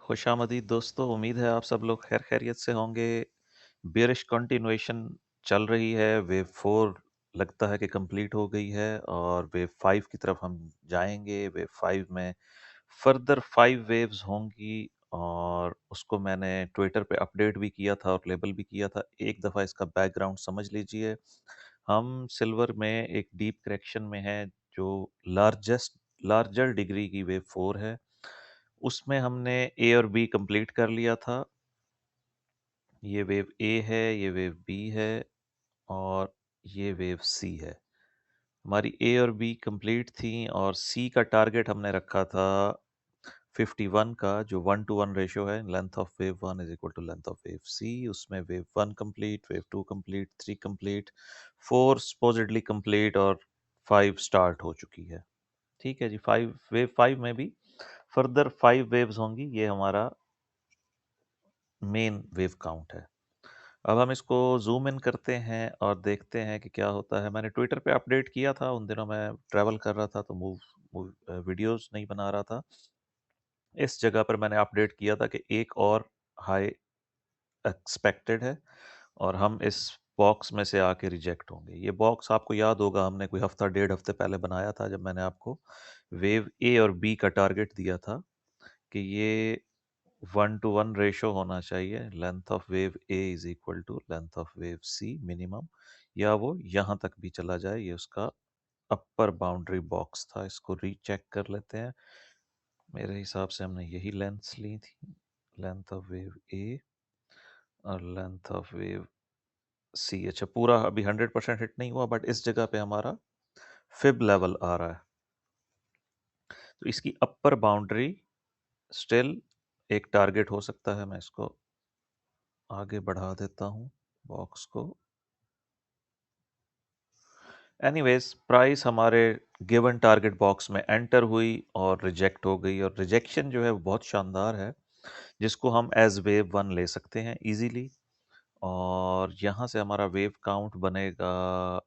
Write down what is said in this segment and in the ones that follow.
खुशामदीद दोस्तों, उम्मीद है आप सब लोग खैर खैरियत से होंगे। बेरिश कंटिन्यूएशन चल रही है। वेव 4 लगता है कि कंप्लीट हो गई है और वेव 5 की तरफ हम जाएंगे। वेव 5 में फर्दर 5 वेव्स होंगी और उसको मैंने ट्विटर पे अपडेट भी किया था और लेबल भी किया था। एक दफ़ा इसका बैकग्राउंड समझ लीजिए। हम सिल्वर में एक डीप करेक्शन में हैं जो लार्जर डिग्री की वेव 4 है। उसमें हमने ए और बी कंप्लीट कर लिया था। ये वेव ए है, ये वेव बी है और ये वेव सी है। हमारी ए और बी कंप्लीट थी और सी का टारगेट हमने रखा था 51 का, जो 1:1 रेशियो है। Length of wave 1 is equal to length of wave C. उसमें wave 1 complete, wave 2 complete, 3 complete, 4 supposedly complete और 5 स्टार्ट हो चुकी है। ठीक है जी। वेव 5 में भी फर्दर 5 वेव्स होंगी। ये हमारा मेन वेव काउंट है। अब हम इसको ज़ूम इन करते हैं और देखते हैं कि क्या होता है। मैंने ट्विटर पे अपडेट किया था, उन दिनों मैं ट्रैवल कर रहा था तो वीडियोस नहीं बना रहा था। इस जगह पर मैंने अपडेट किया था कि एक और हाई एक्सपेक्टेड है और हम इस बॉक्स में से आके रिजेक्ट होंगे। ये बॉक्स आपको याद होगा, हमने कोई हफ्ता डेढ़ हफ्ते पहले बनाया था जब मैंने आपको वेव ए और बी का टारगेट दिया था कि ये 1:1 रेशो होना चाहिए। Length of wave A is equal to length of wave C minimum, या वो यहाँ तक भी चला जाए। ये उसका अपर बाउंड्री बॉक्स था। इसको रीचेक कर लेते हैं। मेरे हिसाब से हमने यही लेंथ्स ली थी, लेंथ ऑफ वेव ए और लेंथ ऑफ वेव सी। अच्छा, पूरा अभी 100% हिट नहीं हुआ, बट इस जगह पे हमारा फिब लेवल आ रहा है। तो इसकी अपर बाउंड्री स्टिल एक टारगेट हो सकता है। मैं इसको आगे बढ़ा देता हूँ बॉक्स को। एनीवेज, प्राइस हमारे गिवन टारगेट बॉक्स में एंटर हुई और रिजेक्ट हो गई। और रिजेक्शन जो है वो बहुत शानदार है, जिसको हम एज वेव 1 ले सकते हैं इजीली। और यहाँ से हमारा वेव काउंट बनेगा,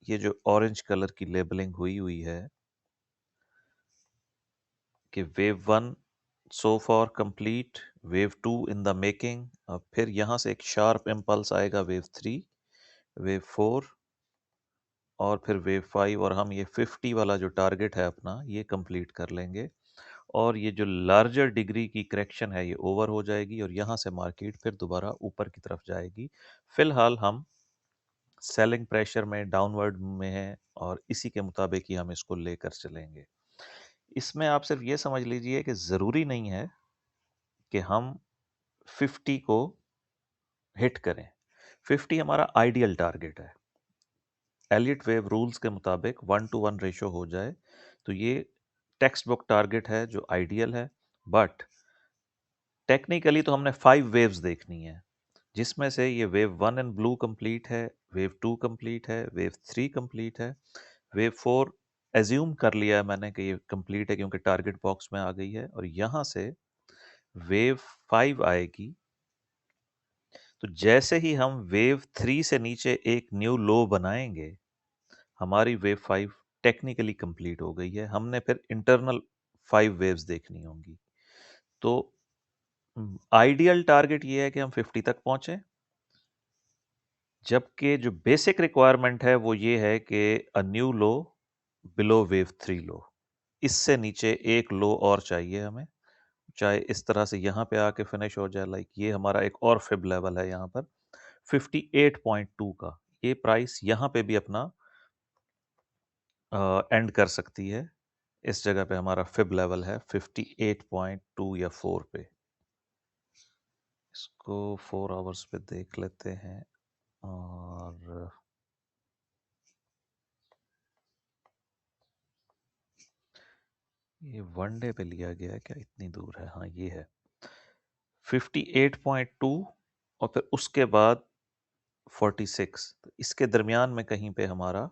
ये जो ऑरेंज कलर की लेबलिंग हुई हुई है कि wave 1 so for complete, wave 2 in the making. अब फिर यहाँ से एक शार्प इम्पल्स आएगा वेव 3, वेव 4 और फिर वेव 5। और हम ये 50 वाला जो टारगेट है अपना, ये कंप्लीट कर लेंगे और ये जो लार्जर डिग्री की करेक्शन है ये ओवर हो जाएगी और यहाँ से मार्केट फिर दोबारा ऊपर की तरफ जाएगी। फिलहाल हम सेलिंग प्रेशर में, डाउनवर्ड में हैं और इसी के मुताबिक ही हम इसको लेकर चलेंगे। इसमें आप सिर्फ ये समझ लीजिए कि ज़रूरी नहीं है कि हम 50 को हिट करें। 50 हमारा आइडियल टारगेट है। एलियट वेव रूल्स के मुताबिक 1:1 रेशो हो जाए तो ये टेक्स्ट बुक टारगेट है जो आइडियल है। बट टेक्निकली तो हमने 5 वेव्स देखनी है, जिसमें से ये वेव 1 इन ब्लू कंप्लीट है, वेव 2 कंप्लीट है, वेव 3 कंप्लीट है, वेव 4 एज्यूम कर लिया है मैंने कि ये कंप्लीट है क्योंकि टारगेट बॉक्स में आ गई है। और यहाँ से वेव 5 आएगी। तो जैसे ही हम वेव 3 से नीचे एक न्यू लो बनाएंगे, हमारी वेव 5 टेक्निकली कंप्लीट हो गई है। हमने फिर इंटरनल 5 वेव्स देखनी होंगी। तो आइडियल टारगेट ये है कि हम 50 तक पहुंचे, जबकि जो बेसिक रिक्वायरमेंट है वो ये है कि a new low below wave 3 लो। इससे नीचे एक लो और चाहिए हमें, चाहे इस तरह से यहाँ पे आके फिनिश हो जाए। लाइक ये हमारा एक और फिब लेवल है यहाँ पर 58.2 का। ये प्राइस यहाँ पे भी अपना एंड कर सकती है। इस जगह पे हमारा फिब लेवल है 58.2 या 4 पे। इसको 4 आवर्स पे देख लेते हैं। और ये वन डे पे लिया गया है क्या? इतनी दूर है? हाँ, ये है 58.2 और फिर उसके बाद 46। तो इसके दरमियान में कहीं पे हमारा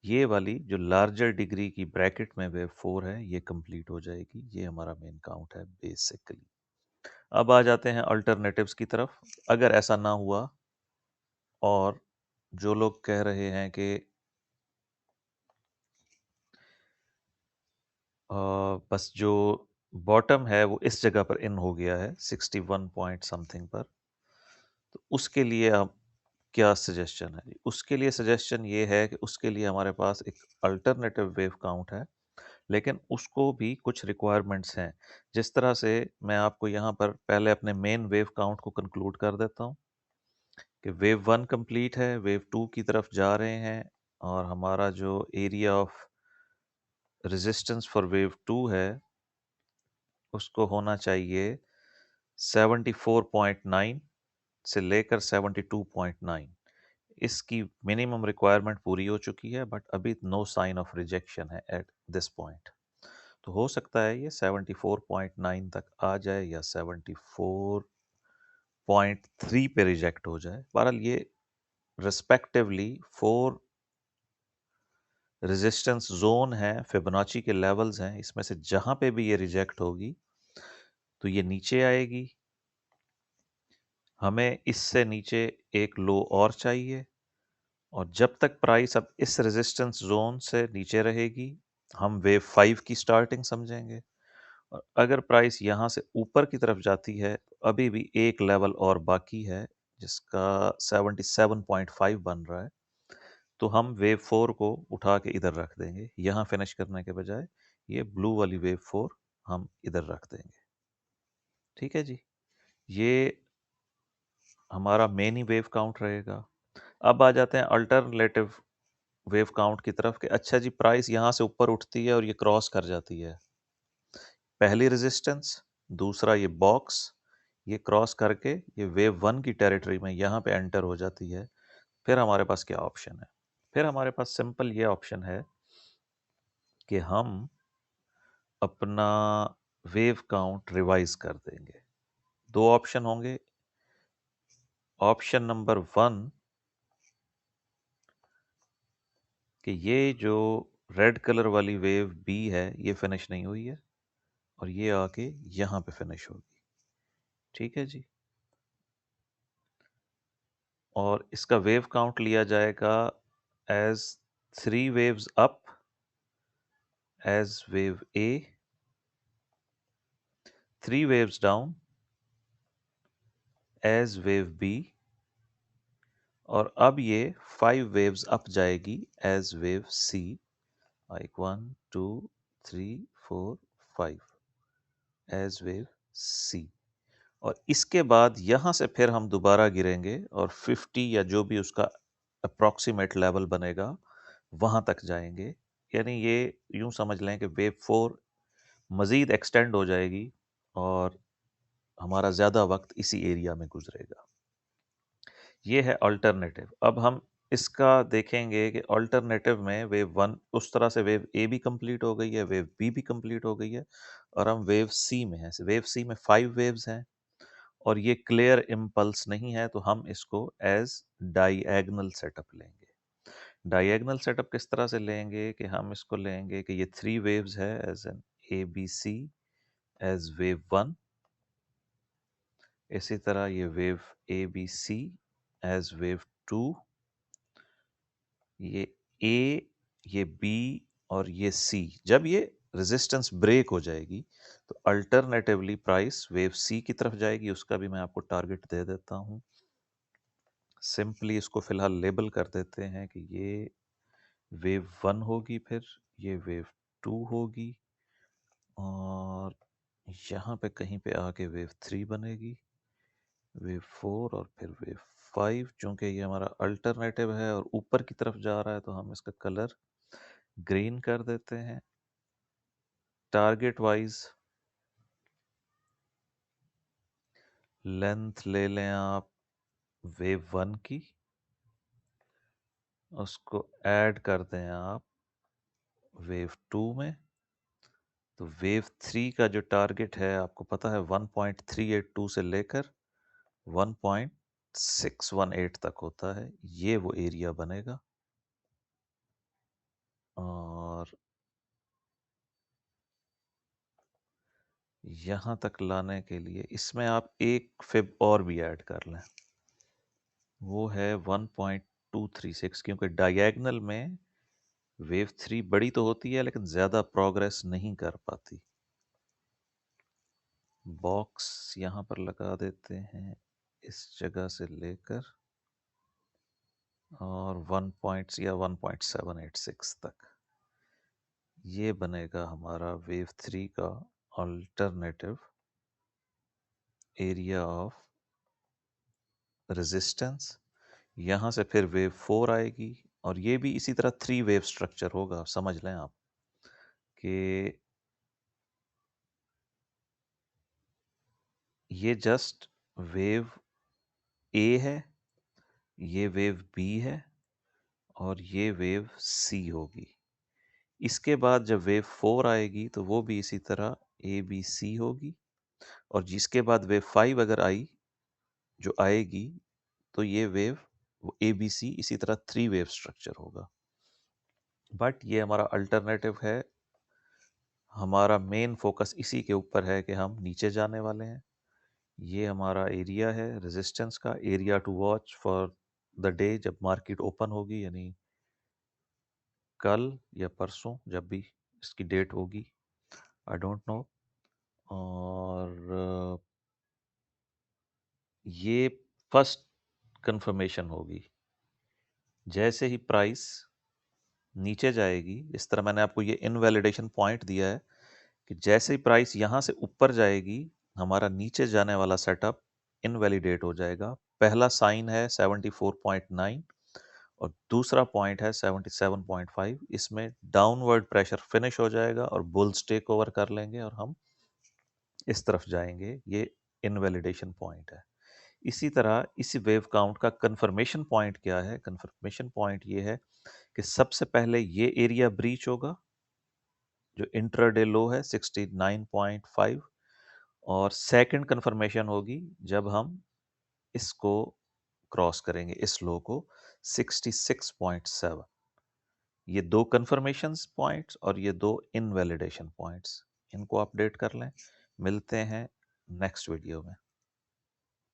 ये वाली जो लार्जर डिग्री की ब्रैकेट में वेव 4 है, ये कंप्लीट हो जाएगी। ये हमारा मेन काउंट है बेसिकली। अब आ जाते हैं अल्टरनेटिव्स की तरफ। अगर ऐसा ना हुआ और जो लोग कह रहे हैं कि बस जो बॉटम है वो इस जगह पर इन हो गया है 61 पॉइंट समथिंग पर। तो उसके लिए आप क्या सजेशन है जी? उसके लिए सजेशन ये है कि उसके लिए हमारे पास एक अल्टरनेटिव वेव काउंट है, लेकिन उसको भी कुछ रिक्वायरमेंट्स हैं। जिस तरह से मैं आपको यहाँ पर पहले अपने मेन वेव काउंट को कंक्लूड कर देता हूँ कि वेव वन कंप्लीट है, वेव टू की तरफ जा रहे हैं, और हमारा जो area of resistance for wave two है उसको होना चाहिए 74.9 से लेकर 72.9। इसकी मिनिमम रिक्वायरमेंट पूरी हो चुकी है, बट अभी नो साइन ऑफ रिजेक्शन है एट दिस पॉइंट। तो हो सकता है ये 74.9 तक आ जाए या 74.3 पे रिजेक्ट हो जाए। बहरहाल ये रिस्पेक्टिवली 4 रेजिस्टेंस जोन है, फिबोनाची के लेवल्स हैं, इसमें से जहां पे भी ये रिजेक्ट होगी तो ये नीचे आएगी। हमें इससे नीचे एक लो और चाहिए, और जब तक प्राइस अब इस रेजिस्टेंस जोन से नीचे रहेगी हम वेव 5 की स्टार्टिंग समझेंगे। और अगर प्राइस यहाँ से ऊपर की तरफ जाती है तो अभी भी एक लेवल और बाकी है जिसका 77.5 बन रहा है, तो हम वेव 4 को उठा के इधर रख देंगे। यहाँ फिनिश करने के बजाय ये ब्लू वाली वेव 4 हम इधर रख देंगे। ठीक है जी, ये हमारा मेन ही वेव काउंट रहेगा। अब आ जाते हैं अल्टरनेटिव वेव काउंट की तरफ कि अच्छा जी, प्राइस यहाँ से ऊपर उठती है और ये क्रॉस कर जाती है पहली रेजिस्टेंस, दूसरा ये बॉक्स, ये क्रॉस करके ये वेव वन की टेरिटरी में यहाँ पे एंटर हो जाती है। फिर हमारे पास क्या ऑप्शन है? फिर हमारे पास सिंपल ये ऑप्शन है कि हम अपना वेव काउंट रिवाइज कर देंगे। दो ऑप्शन होंगे। ऑप्शन नंबर वन कि ये जो रेड कलर वाली वेव बी है ये फिनिश नहीं हुई है और ये आके यहाँ पे फिनिश होगी। ठीक है जी, और इसका वेव काउंट लिया जाएगा as 3 waves up as wave A, 3 waves down as wave B, और अब ये 5 waves अप जाएगी as wave C. Like 1 2 3 4 5 as wave C. और इसके बाद यहाँ से फिर हम दोबारा गिरेंगे और 50 या जो भी उसका अप्रॉक्सीमेट लेवल बनेगा वहाँ तक जाएंगे। यानी ये यूं समझ लें कि वेव 4 मज़ीद एक्सटेंड हो जाएगी और हमारा ज़्यादा वक्त इसी एरिया में गुजरेगा। ये है अल्टरनेटिव। अब हम इसका देखेंगे कि अल्टरनेटिव में वेव वन उस तरह से वेव ए भी कंप्लीट हो गई है, वेव बी भी कंप्लीट हो गई है, और हम वेव सी में हैं। वेव सी में 5 वेव्स हैं और ये क्लियर इम्पल्स नहीं है, तो हम इसको एज डाइएगनल सेटअप लेंगे। डाइएगनल सेटअप किस तरह से लेंगे कि हम इसको लेंगे कि ये 3 वेव्स है as an A B C as wave one, इसी तरह ये wave A B C as wave two, ये ए, ये बी और ये सी। जब ये रेजिस्टेंस ब्रेक हो जाएगी तो अल्टरनेटिवली प्राइस वेव सी की तरफ जाएगी। उसका भी मैं आपको टारगेट दे देता हूँ। सिंपली इसको फिलहाल लेबल कर देते हैं कि ये वेव वन होगी, फिर ये वेव टू होगी, और यहाँ पे कहीं पे आके वेव थ्री बनेगी, वेव फोर, और फिर वेव फाइव। चूंकि ये हमारा अल्टरनेटिव है और ऊपर की तरफ जा रहा है तो हम इसका कलर ग्रीन कर देते हैं। टारगेट वाइज लेंथ ले लें आप वेव वन की, उसको ऐड कर दें आप वेव टू में। तो वेव थ्री का जो टारगेट है आपको पता है 1.382 से लेकर 1.618 तक होता है, ये वो एरिया बनेगा। और यहाँ तक लाने के लिए इसमें आप एक फिब और भी ऐड कर लें, वो है 1.236, क्योंकि डायगोनल में वेव थ्री बड़ी तो होती है लेकिन ज़्यादा प्रोग्रेस नहीं कर पाती। बॉक्स यहाँ पर लगा देते हैं इस जगह से लेकर और 1 पॉइंट्स या 1.786 तक। ये बनेगा हमारा वेव 3 का अल्टरनेटिव एरिया ऑफ रेजिस्टेंस। यहाँ से फिर वेव 4 आएगी और ये भी इसी तरह 3 वेव स्ट्रक्चर होगा। समझ लें आप कि ये जस्ट वेव ए है, ये वेव बी है और ये वेव सी होगी। इसके बाद जब वेव 4 आएगी तो वो भी इसी तरह ए बी सी होगी और जिसके बाद वेव 5 अगर आई जो आएगी तो ये वेव ए बी सी इसी तरह 3 वेव स्ट्रक्चर होगा। बट ये हमारा अल्टरनेटिव है, हमारा मेन फोकस इसी के ऊपर है कि हम नीचे जाने वाले हैं। ये हमारा एरिया है रेजिस्टेंस का, area to watch for the day जब मार्केट ओपन होगी, यानी कल या परसों जब भी इसकी डेट होगी, आई डोंट नो। और ये फर्स्ट कंफर्मेशन होगी। जैसे ही प्राइस नीचे जाएगी, इस तरह मैंने आपको ये इनवैलिडेशन पॉइंट दिया है कि जैसे ही प्राइस यहाँ से ऊपर जाएगी हमारा नीचे जाने वाला सेटअप इनवैलिडेट हो जाएगा। पहला साइन है 74.9 और दूसरा पॉइंट है 77.5। इसमें डाउनवर्ड प्रेशर फिनिश हो जाएगा और बुल्स टेक ओवर कर लेंगे और हम इस तरफ जाएंगे। ये इनवैलिडेशन पॉइंट है। इसी तरह इसी वेव काउंट का कंफर्मेशन पॉइंट क्या है? कंफर्मेशन पॉइंट ये है कि सबसे पहले ये एरिया ब्रीच होगा जो इंट्राडे लो है 69.5 और सेकंड कंफर्मेशन होगी जब हम इसको क्रॉस करेंगे, इस लो को 66.7। ये दो कंफर्मेशंस पॉइंट्स और ये दो इनवैलिडेशन पॉइंट्स, इनको अपडेट कर लें। मिलते हैं नेक्स्ट वीडियो में।